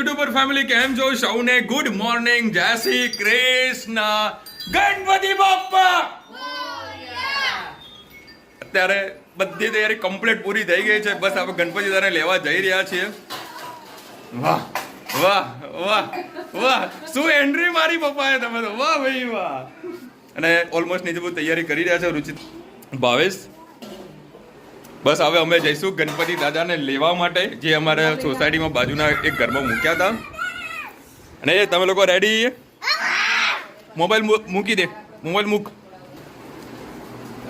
YouTuber family કેમ છો સૌને ગુડ મોર્નિંગ જય શ્રી કૃષ્ણ ગણપતિ બાપ્પા અત્યારે બધી તૈયારી કમ્પ્લીટ પૂરી થઈ ગઈ છે બસ આપણે ગણપતિ દાદાને લેવા જઈ રહ્યા છીએ વાહ વાહ વાહ વાહ શું એન્ટ્રી મારી પપ્પાએ તમે તો વાહ ભાઈ વાહ અને ઓલમોસ્ટ નીચે બહુ તૈયારી કરી રહ્યા છે રુચિત ભાવેશ બસ હવે અમે જઈશું ગણપતિ દાદાને લેવા માટે જે અમારા સોસાયટીમાં બાજુના એક ઘરમાં મૂક્યા હતા અને તમે લોકો રેડી મોબાઈલ મૂકી દે મોબાઈલ મૂક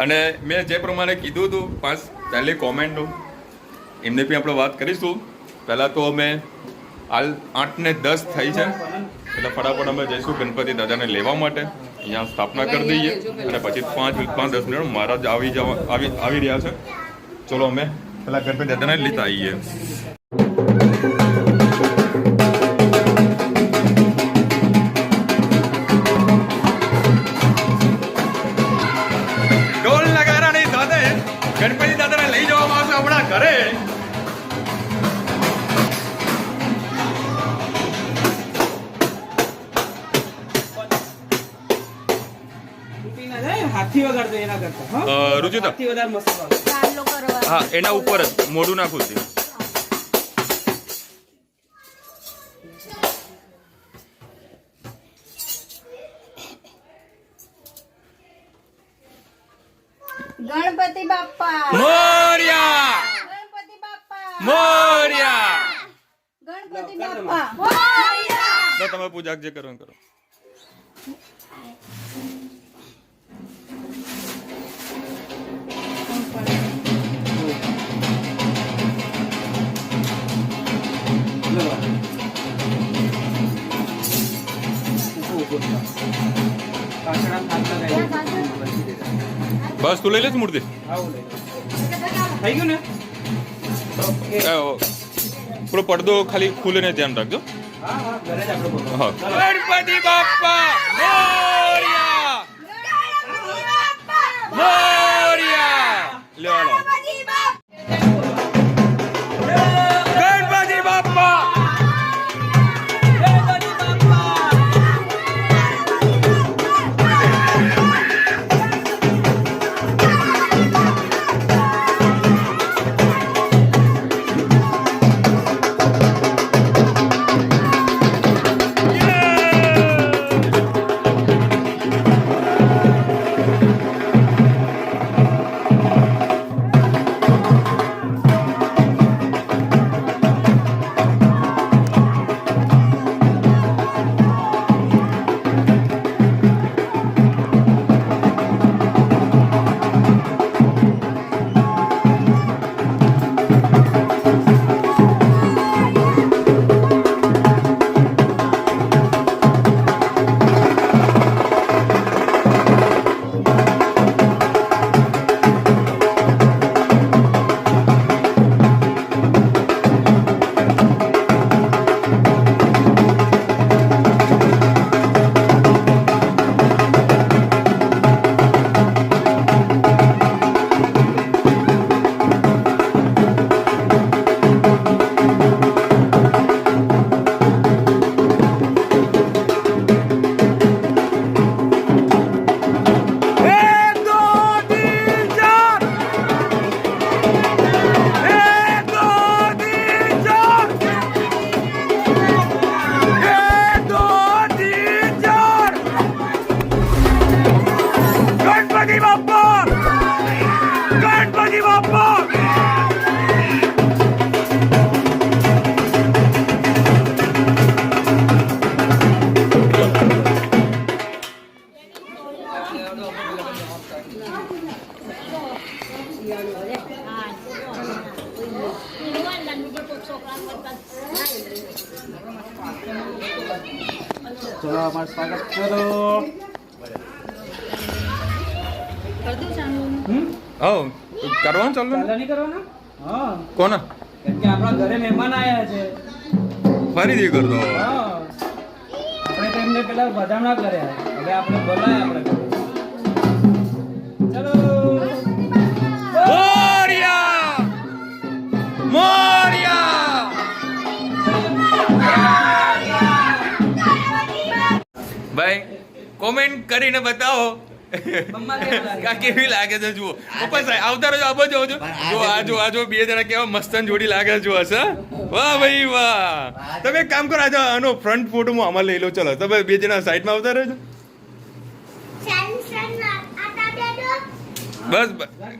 અને મેં જે પ્રમાણે કીધું હતું 5 પહેલી કોમેન્ટો એમને બી આપણે વાત કરીશું પહેલાં તો અમે હાલ 8:10 થઈ છે એટલે ફટાફટ અમે જઈશું ગણપતિ દાદાને લેવા માટે અહીંયા સ્થાપના કરી દઈએ અને પછી 5-10 મિનિટ મહારાજ આવી રહ્યા છે ચલો અમે પેલા ગણપતિ દાદાને લેતા આવીએ ઢોલ નગારાની સાથે ગણપતિ દાદાને લઈ જવામાં આવશે આપણા ઘરે હાથી વગાડતો એના કરતા રુચિતા હાથી વધારે મસ્ત હા એના ઉપર જ મોઢું ના ખુલતી ગણપતિ બાપ્પા મોર્યા ગણપતિ બાપ્પા મોર્યા ગણપતિ બાપ્પા મોર્યા તો તમે પૂજા જે કરો કરો બસ તું લઈ લે મૂર્તિ થઈ ગયું ને પેલો પડદો ખાલી ખુલે ને ધ્યાન રાખજો ગણપતિ બાપ્પા મોર્યા મોર્યા લ્યો લો ગણપતિ બાપ્પા ચલો અમારું સ્વાગત કરો કરવાનું ચાલુ ચાલો નહીં કરવાના હા કોના કેમ કે આપણા ઘરે મહેમાન આવ્યા છે ફરીથી કરતો હા આપણે તેમને પેલા વધામણા કર્યા હવે આપણે બોલાય આપણે ચલો મોર્યા મોર્યા કોમેન્ટ કરીને બતાવો મમ્મા કેવું લાગે? આ કેવી લાગે છે જુઓ પપ્પા સાહેબ આવતા રહેજો આબો જો આ જો બે જણા કેવા મસ્તન જોડી લાગે છે જુઓ સર વાહ ભાઈ વાહ તમે એક કામ કરો આજે આનો ફ્રન્ટ ફોટો હું આમાં લઈ લો ચલો તમે બે જણા સાઈડમાં આવતા રહેજો બસ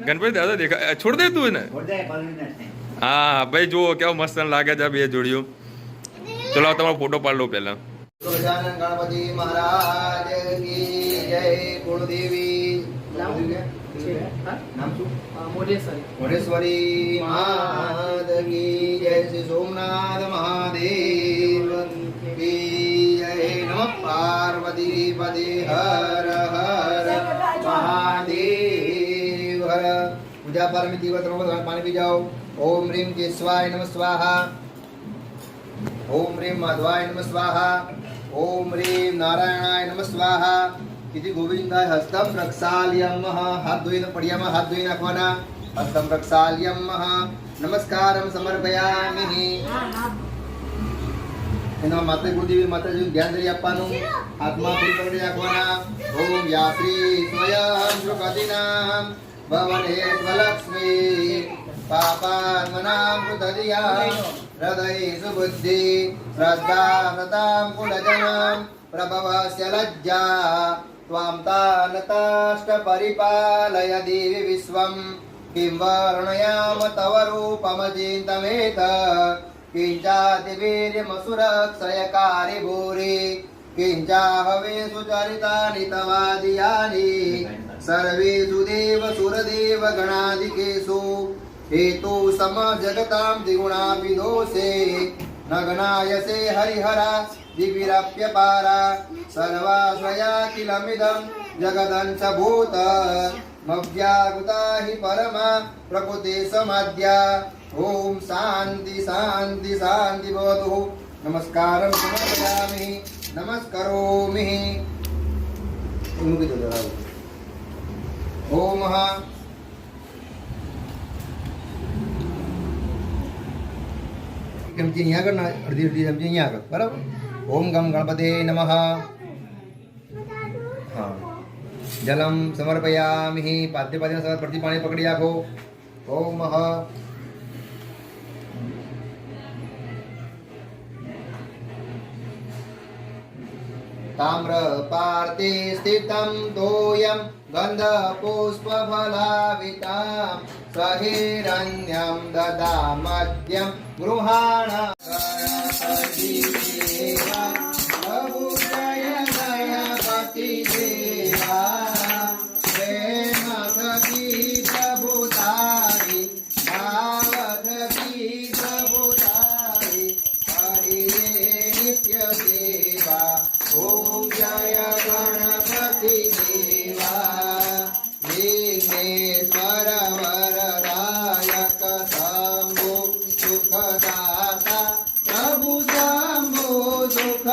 ગણપતિ દાદા દેખા છોડ દે તું ને હા ભાઈ જુઓ કેવા મસ્તન લાગે છે આ બે જોડીઓ ચલો તમારો ફોટો પાડ લો પહેલા ગજાનન ગણપતિ મહારાજ કી જય કુળદેવી નામ શું મોઢેશ્વરી માત કી જય શ્રી સોમનાથ મહાદેવ કી જય નમઃ પાર્વતી પદે હર હર મહાદેવ હર પૂજા પારમી દિવસ પાણી પી જાઓ ઓમ રીમ કેશવાય નમઃ સ્વાહા ओम ह्रीं माधवाय नमः स्वाहा ओम ह्रीं नारायणाय नमः स्वाहा इति गोविंदाय हस्तं प्रक्षाल्यमः हाथ धोઈને પડિયામાં હાથ ધોઈ નાખવાના હસ્તમ પ્રક્ષાલ્યમઃ નમસ્કારમ સમર્પયામિ એના માતે ગુરુદેવી માતાજી ધ્યાન ધરી આપવાનું હાથમાં ફૂલ પકડી રાખવાના ઓમ યાશ્રી સ્વયં સુખદિનામ ભવને સ્વલક્ષ્મી પાપાન્મનામ કૃતધિયા હૃદય સુબુદ્ધિ શ્રદ્ધા હૃતામ કુલજનમ પ્રભવસ્ય લજ્જા ત્વામ તાનતાષ્ટ પરિપાલય દેવી વિશ્વમ કિં વર્ણયામ તવ રૂપમચિંતમેત કિંચાતિ વીર્યમસુરક્ષયકારી ભૂરી કિંચાહવેષુ ચરિતાनि તવાદિયાની સર્વેષુ દેવ સુરદેવ ગણાધિકેષુ हेतु सम जगतां द्विगुणाभिदोषे नग्नायसे हरिहरा दिविरप्यपारा सर्वाश्रया किलमिदं जगदंश भूत मव्याकृता हि परमा प्रकृति समाद्या ओम शांति शांति शांति भवतु नमस्कारं समर्पयामि नमस्करोमि ओम चमची यहाँ करना अर्धी अर्धी चमची यहाँ कर बराबर ओम गम गणपते नमः हाँ जलम समर्पयामि पाद्य पाद्य साथ प्रति पानी पकड़ी आखो ओम ताम्र पार्थे स्थितं तोयं गन्धपुष्पफलावितां सहिरण्यं ददामद्यं गृहाण प्रभु जय गणपति देवा प्रेम सखी प्रभुतारि भावत की प्रभुतारि हरि नित्य सेवा ओम जय गणपति देवा विघ्नेश्वर वरदायक शंभो सुखदाता प्रभु शंभो सुख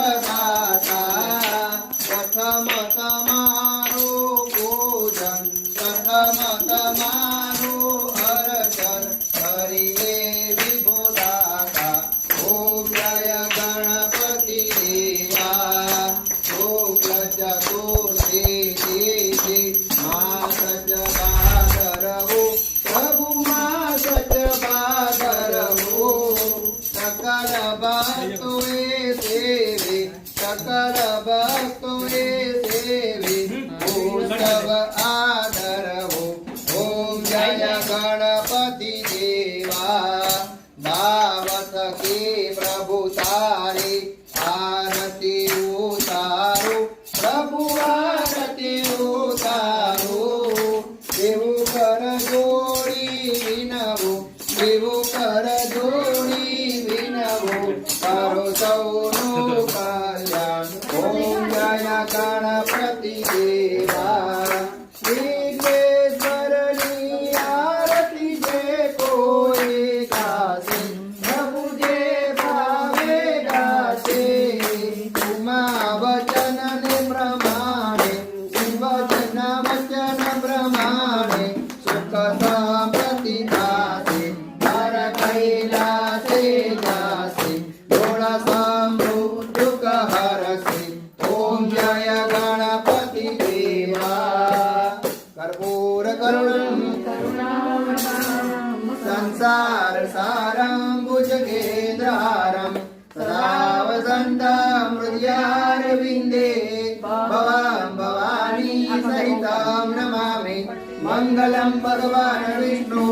ઘોર કરુણમ સંસાર સારમ ભુજગેન્દ્રહારમ સદા વસંતમ હૃદયારવિંદે ભવામ ભવાની સહિતમ નમામિ મંગલમ ભગવાન વિષ્ણુ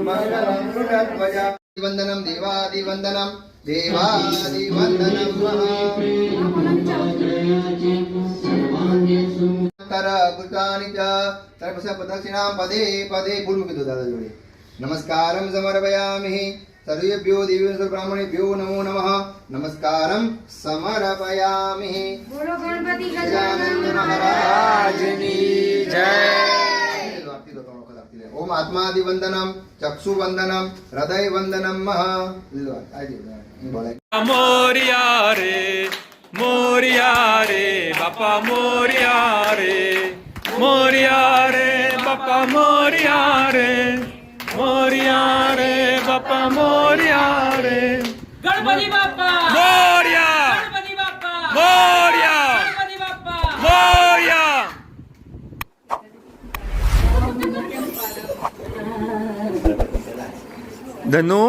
મંગલમ ગરુડધ્વજ વંદનમ દેવાદિવંદનમ કૃતાની ચ તર્પસ પ્રદક્ષિણામ પદે પદે બોલું કીધું દાદા જોડે નમસ્કારમ સમર્પયામિ સર્વેભ્યો દેવેભ્યો બ્રાહ્મણેભ્યો નમો નમઃ નમસ્કારમ સમર્પયામિ બોલો ગણપતિ ગજાનંદ મહારાજની જય આરતી દો ત્રણ વખત આરતી લે ઓમ આત્માદિવંદનમ ચક્ષુવંદનમ હૃદયવંદનમ મહ લો આજી બોલે મોરિયા રે મોરિયા રે બાપા મોરિયા રે મોરિયા રે બાપા મોરિયા રે મોરિયા રે બાપા મોરિયા રે ગણપતિ બાપ્પા મોરિયા ગણપતિ બાપ્પા મોરિયા ગણપતિ બાપ્પા મોરિયા ધનુ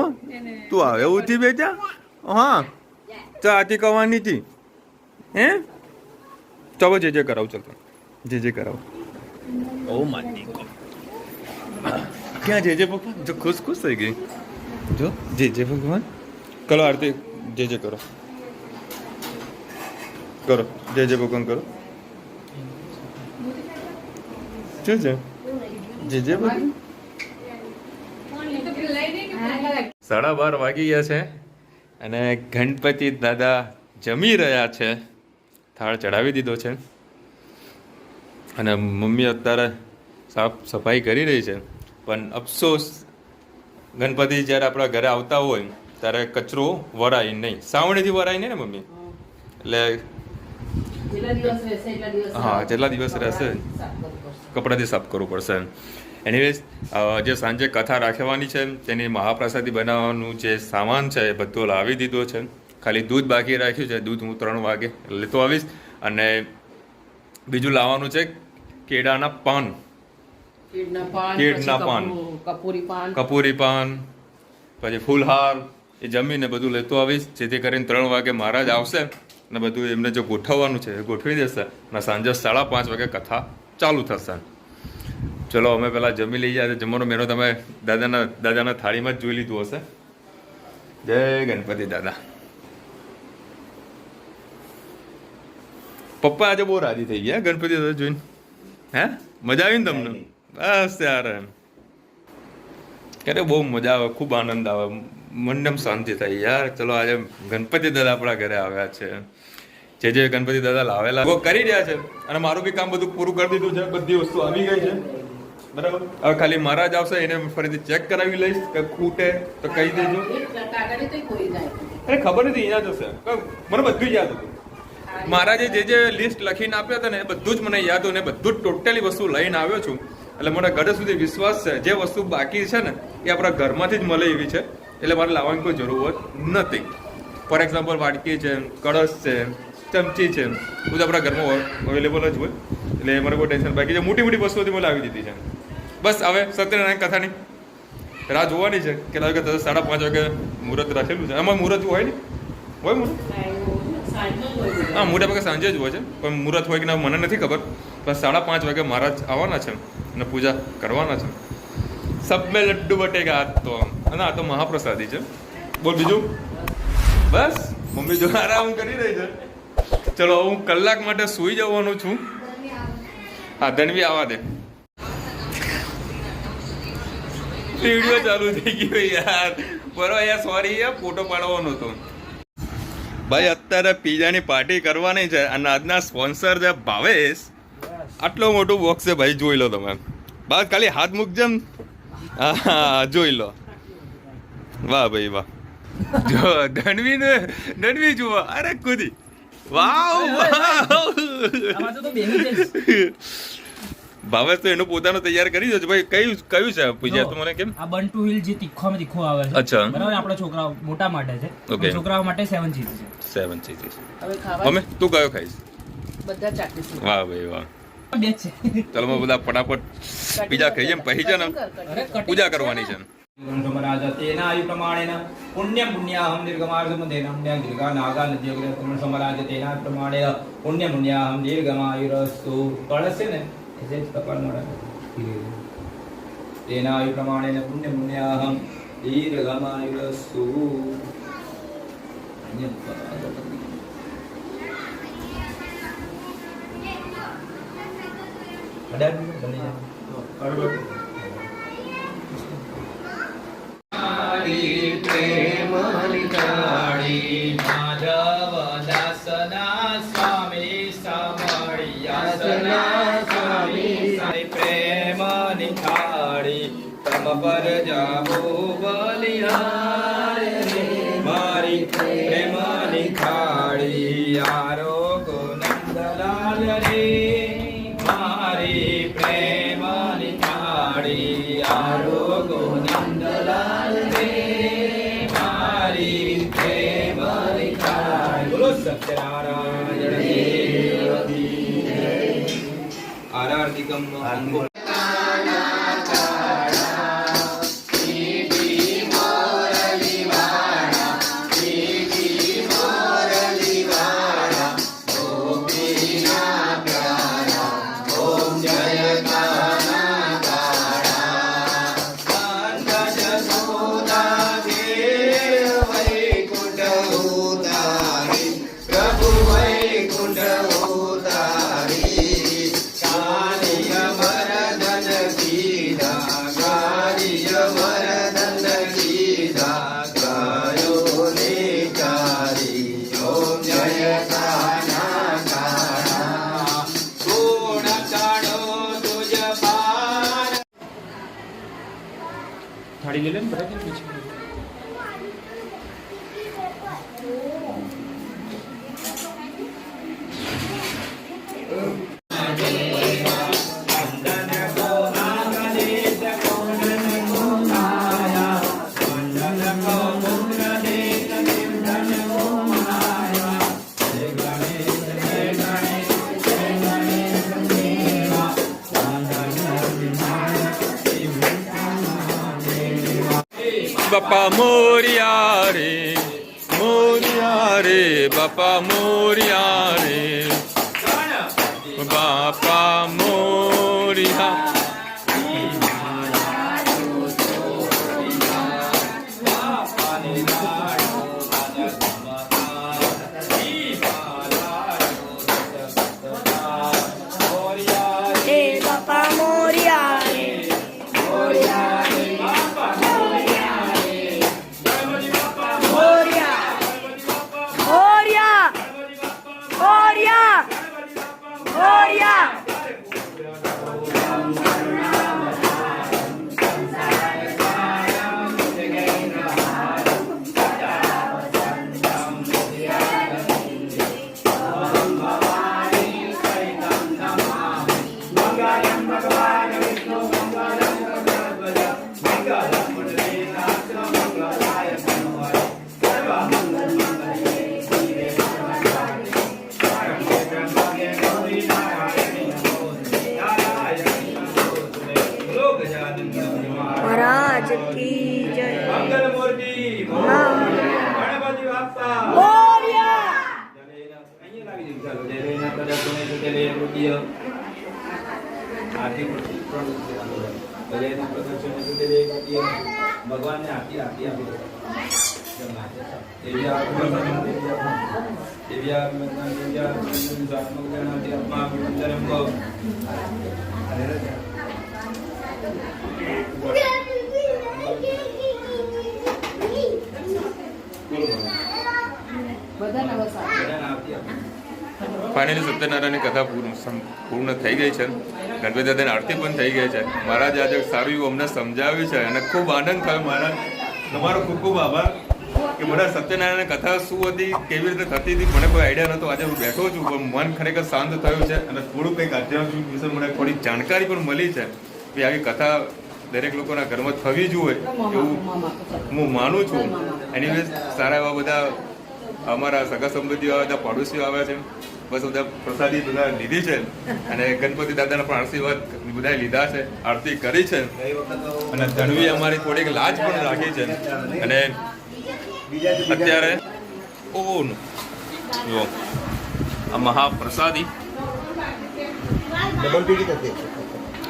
તું આવે એવું થી બેટા હા ચા આતી કવાની હતી હે ચાલો જે કરાવ ચાલ જે કરાવ ઓ માતી કો ક્યાં જે ભગવાન જો ખુશ ખુશ થઈ ગઈ જો જે ભગવાન કરો આરતી જે કરો કરો જે ભગવાન કરો શું છે જે ભગવાન 12:30 વાગી ગયા છે અને ગણપતિ દાદા જમી રહ્યા છે થાળ ચડાવી દીધો છે અને મમ્મી અત્યારે સાફ સફાઈ કરી રહી છે પણ અફસોસ ગણપતિ જ્યારે આપણા ઘરે આવતા હોય ત્યારે કચરો વરાય નહીં સાવણીથી વરાય નહીં ને મમ્મી એટલે હા જેટલા દિવસ રહેશે કપડાથી સાફ કરવું પડશે એનીવેઝ જે સાંજે કથા રાખવાની છે તેની મહાપ્રસાદી બનાવવાનું જે સામાન છે એ બધો લાવી દીધો છે ખાલી દૂધ બાકી રાખ્યું છે દૂધ હું 3 વાગે લેતો આવીશ અને બીજું લાવવાનું છે કેળાના પાન કેળના પાન કપૂરી પાન પછી ફૂલહાર એ જમીને બધું લેતો આવીશ જેથી કરીને 3 વાગે મહારાજ આવશે અને બધું એમને જો ગોઠવવાનું છે એ ગોઠવી દેશે અને સાંજે 5:30 વાગે કથા ચાલુ થશે ચલો અમે પેલા જમી લઈએ જમવાનો મેનો તમે દાદાના થાળીમાં જ જોઈ લીધું હશે જય ગણપતિ દાદા પપ્પા આજે બહુ રાજી થઈ ગયા ગણપતિ દાદા જોઈને હે મજા આવી ને તમને બસ યાર ક્યારે બહુ મજા આવે ખૂબ આનંદ આવે મનને એમ શાંતિ થાય યાર ચલો આજે ગણપતિ દાદા આપણા ઘરે આવ્યા છે જે ગણપતિ દાદા લાવેલા કરી રહ્યા છે અને મારું બી કામ બધું પૂરું કરી દીધું છે બધી વસ્તુ આવી ગઈ છે બરાબર હવે ખાલી મહારાજ આવશે એને ફરીથી ચેક કરાવી લઈશ કે ખૂટે તો કહી દેજો અરે ખબર નથી અહીંયા જશે મને બધું જ યાદ હતું મહારાજે જે લિસ્ટ લખીને આપ્યા હતા ને એ બધું જ મને યાદ હતું ને બધું જ ટોટલી વસ્તુ લઈને આવ્યો છું એટલે મને ઘરે સુધી વિશ્વાસ છે જે વસ્તુ બાકી છે ને એ આપણા ઘરમાંથી જ મળે એવી છે એટલે મારે લાવવાની કોઈ જરૂર નથી ફોર એક્ઝામ્પલ વાટકી છે કળશ છે ચમચી છે બધું આપણા ઘરમાં અવેલેબલ જ હોય એટલે મને કોઈ ટેન્શન બાકી છે મોટી મોટી વસ્તુઓથી મને લાવી દીધી છે બસ હવે સત્યનારાયણ કથાની રાહ જોવાની છે કે લાગે 5:30 વાગે મુહૂર્ત રાખેલું છે એમાં મુહૂર્ત હોય ને હોય મુહૂર્ત હા મોટા ભાગે સાંજે જ હોય છે પણ મુહૂર્ત હોય કે ના મને નથી ખબર બસ 5:30 વાગે મહારાજ આવવાના છે અને પૂજા કરવાના છે સબ મેં લડ્ડુ બટેકા આ તો અને આ તો મહાપ્રસાદી છે બોલ બીજું બસ મમ્મી જો આરામ કરી રહી છે ચલો હું કલાક માટે સૂઈ જવાનું છું હા ધનવી આવવા દે વિડીયો ચાલુ થઈ ગયો યાર બરોબર યાર સોરી યાર ફોટો પાડવાનો હતો ભાઈ અત્યારે પીઝાની પાર્ટી કરવાની છે અને આજના સ્પોન્સર છે ભાવેશ આટલો મોટું બોક્સ છે ભાઈ જોઈ લો તમે બસ ખાલી હાથ મૂકજો ને હા જોઈ લો વાહ ભાઈ વાહ જો ધનવી જુઓ અરે કુદી વાવ ભાવેશ તો એનું પોતાનું તૈયાર કરી દો ભાઈ કયું છે પૂજા તો મને કેમ આ બંટુ હિલ જે તીખામાં તીખો આવે છે અચ્છા બરાબર આપણા છોકરાઓ મોટા માટે છે Okay. છોકરાઓ માટે 7 ચીઝ છે 7 ચીઝ અમે તું કયો ખાઈશ બધા ચાખીશું વાહ ભાઈ વાહ ચલો બધા ફટાફટ બીજા ખાઈ જાય પછી છે ને પૂજા કરવાની છે. तेनायु प्रमाणेन पुण्यं पुण्याहं दीर्घमायुर्म देनं दीर्घा नागा नद्योग्र समाराज तेना प्रमाणे पुण्यं पुण्याहं दीर्घमायुरस्तु कळसे ने ऐसे कपाल मोड़ा तेनायु प्रमाणेन पुण्यं पुण्याहं दीर्घमायुरस्तु अडर बनी जा પ્રેમની કાળી માધવ દાસના સ્વામી સામળિયાસના સ્વામી પ્રેમની કાળી તમ પર જાબો બલિહાર મારી પ્રેમની કાળી આરોગો નંદલાલ રે મારી પ્રેમની કાળી આરોગો નંદલાલ રે મારી પ્રેમની કાળી બોલો સત્યનારાયણ દેવની જય આરાર્તિકમ અંગો થાળી લઈ લે ને બધા પછી બાપા મોરિયા રે બાપા મોરિયા રે બાપા મોરિયા महाराज की जय मंगल मूर्ति हाँ। गणपति बाप्पा मोरया અહીંયા લાગી દીધું ચાલો જય રેના કદા કોને તો તેલે રૂપિયો આરતી ભજનના પ્રદર્શન તો તેલે રૂપિયો ભગવાનને આરતી આપી દો દેવ્યા આત્મા મંદરમ ગો ફાઇનલી સત્યનારાયણની કથા પૂર્ણ થઈ ગઈ છે. ગણપતિ દાદાની આરતી પણ થઈ ગઈ છે. મહારાજ આજે સારું એવું અમને સમજાવ્યું છે અને ખૂબ આનંદ થયો. મહારાજ તમારો ખૂબ ખૂબ આભાર કે મને સત્યનારાયણની કથા શું હતી, કેવી રીતે થતી હતી, મને કોઈ આઈડિયા નહોતો. આજે હું બેઠો છું પણ મન ખરેખર શાંત થયું છે અને થોડું કંઈક આધ્યાત્મિક વિશે મને થોડી જાણકારી પણ મળી છે કે આવી કથા દરેક લોકોના ઘરમાં થવી જોઈએ એવું હું માનું છું. એનીવેઝ સારા એવા બધા અમારા સગા સંબંધીઓ આવ્યા હતા, પાડોશીઓ આવ્યા છે. બસ બધા પ્રસાદી બધા લીધી છે અને ગણપતિ દાદાના પણ આશીર્વાદ બધા લીધા છે, આરતી કરી છે ગઈ વખત તો અને ધનવી અમારી થોડીક લાજ પણ રાખી છે અને અત્યારે ઓન જો આ મહાપ્રસાદી ડબલ ટિકિટ હતી.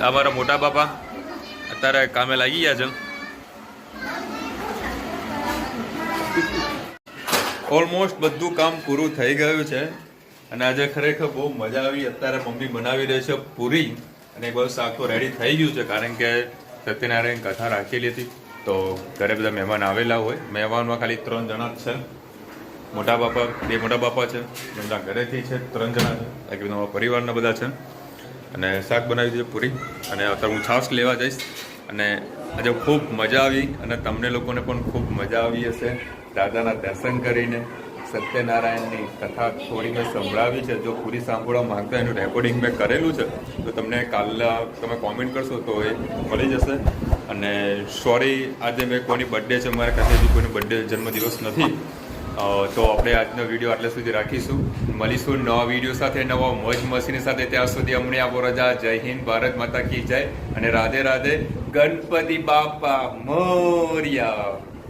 આ મારા મોટા બાપા અત્યારે કામે લાગી ગયા છે. ઓલમોસ્ટ બધું કામ પૂરું થઈ ગયું છે અને આજે ખરેખર બહુ મજા આવી. અત્યારે મમ્મી બનાવી રહી છે પૂરી અને એક બધું શાક તો રેડી થઈ ગયું છે કારણ કે સત્યનારાયણ કથા રાખેલી હતી તો ઘરે બધા મહેમાન આવેલા હોય. મહેમાનમાં ખાલી 3 જણા જ છે. મોટા બાપા 2 મોટા બાપા છે, એમના ઘરેથી છે 3 જણા છે, બાકી બધા પરિવારના બધા છે અને શાક બનાવી દીધું પૂરી અને અત્યારે હું છાશ લેવા જઈશ અને આજે ખૂબ મજા આવી અને તમને લોકોને પણ ખૂબ મજા આવી હશે દાદાના દર્શન કરીને. સત્યનારાયણની કથા થોડી મેં સંભળાવી છે. જો પૂરી સાંભળવા માંગતા એનું રેકોર્ડિંગ મેં કરેલું છે તો તમને કાલના તમે કોમેન્ટ કરશો તો એ મળી જશે. અને સોરી આજે મેં કોઈની બર્થડે છે, મારા પાસે હજી કોઈનો બર્થડે જન્મદિવસ નથી તો આપણે આજનો વિડીયો આટલા સુધી રાખીશું. મળીશું નવા વિડીયો સાથે, નવા મોજ મસ્તીની સાથે. ત્યાં સુધી અમને આપો રજા. જય હિન્દ, ભારત માતા કી જય અને રાધે રાધે. ગણપતિ બાપા મોર્યા.